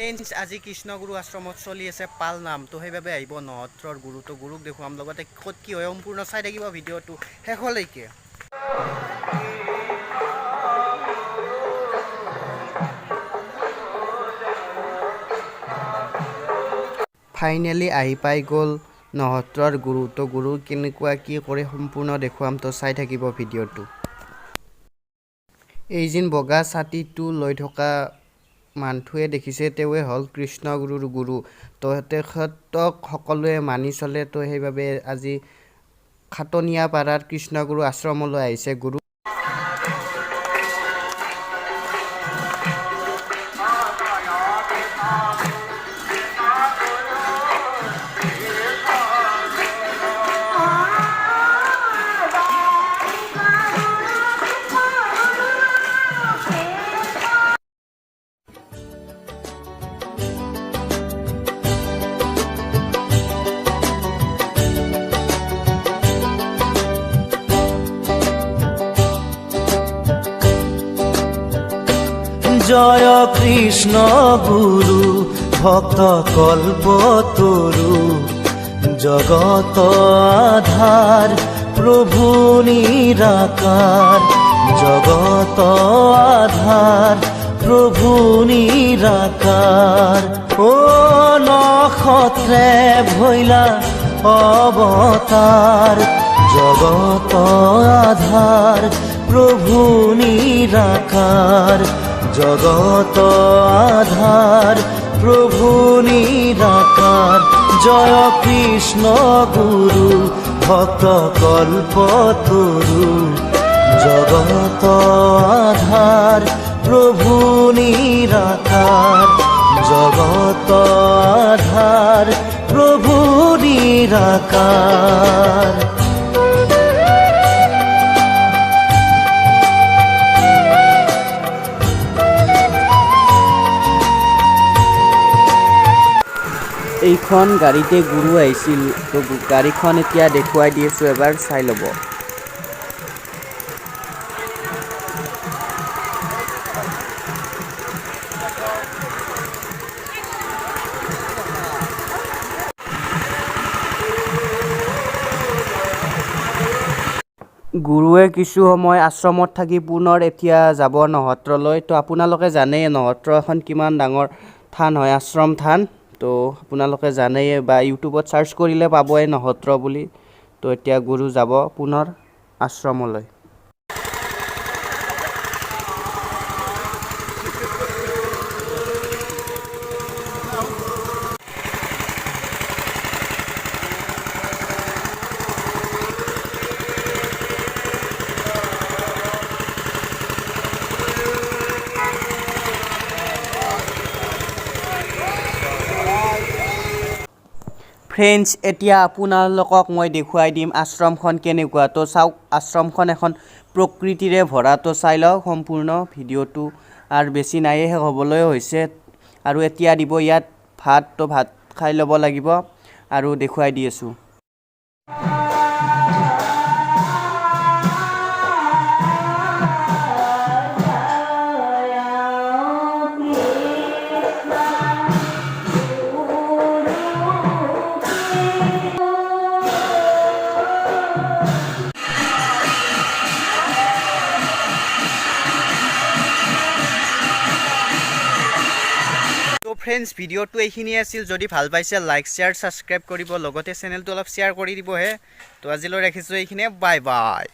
friends আজি কৃষ্ণগুৰু আশ্ৰমত চলি আছে পাল নাম তো সেইবাবে আহিব নহত্ৰৰ গুৰু তো গুৰুক দেখুৱাম লগতে ক'ত কি হয় সম্পূৰ্ণ চাই থাকিব ভিডিঅ'টো শেষলৈকে ফাইনেলি আহি পাই গ'ল নহত্ৰৰ গুৰু তো গুৰু কেনেকুৱা কি কৰে সম্পূৰ্ণ দেখুৱাম তো চাই থাকিব ভিডিঅ'টো এই যেন বগা ছাতিটো লৈ থকা মানথুৱে দেখিছে তেৱে হ'ল কৃষ্ণগুৰুৰ গুৰু তো তেখেতক সকলোৱে মানি চলে তো সেইবাবে আজি খাটনিয়া পাৰাৰ কৃষ্ণগুৰু আশ্ৰমলৈ আহিছে গুৰু জয় কৃষ্ণ গুরু ভক্ত কল্পতরু জগত আধার প্রভু নিরাকার জগত আধার প্রভু নিরাকার ও নক্ষত্রে ভৈলা অবতার জগত আধার প্রভু নিরাকার জগত আধার প্রভু নিরাকার জয় কৃষ্ণ গুরু ভক্ত কল্পতরু জগত আধার প্রভু নিরাকার জগত আধার প্রভু নিরাকার এইখন গাড়ীতে গুৰু আহিছিল তো গাড়ীখন এতিয়া দেখুৱাই দি আছোঁ এবাৰ চাই ল'ব গুৰুৱে কিছু সময় আশ্ৰমত থাকি পুনৰ এতিয়া যাব নহত্ৰলৈ তো আপোনালোকে জানেই নহত্ৰ এখন কিমান ডাঙৰ থান হয় আশ্ৰম থান তো আপোনালোকে জানেই বা ইউটিউবত সাৰ্চ কৰিলে পাবই নহত্ৰ বুলি তো এতিয়া গুৰু যাব পুনৰ আশ্ৰমলৈ ফ্ৰেণ্ডছ এতিয়া আপোনালোকক মই দেখুৱাই দিম আশ্ৰমখন কেনেকুৱা তো চাওক আশ্ৰমখন এখন প্ৰকৃতিৰে ভৰা তো চাই লওক সম্পূৰ্ণ ভিডিঅ'টো আৰু বেছি নাই শেষ হ'বলৈ হৈছে আৰু এতিয়া দিব ইয়াত ভাত তো ভাত খাই ল'ব লাগিব আৰু দেখুৱাই দি আছোঁ ফ্ৰেণ্ডছ ভিডিঅ'টো এইখিনিয়ে আছিল যদি ভাল পাইছে লাইক শ্বেয়াৰ ছাবস্ক্ৰাইব কৰিব লগতে চেনেলটো অলপ শ্বেয়াৰ কৰি দিবহে তো আজিলৈ ৰাখিছোঁ এইখিনিয়ে বাই বাই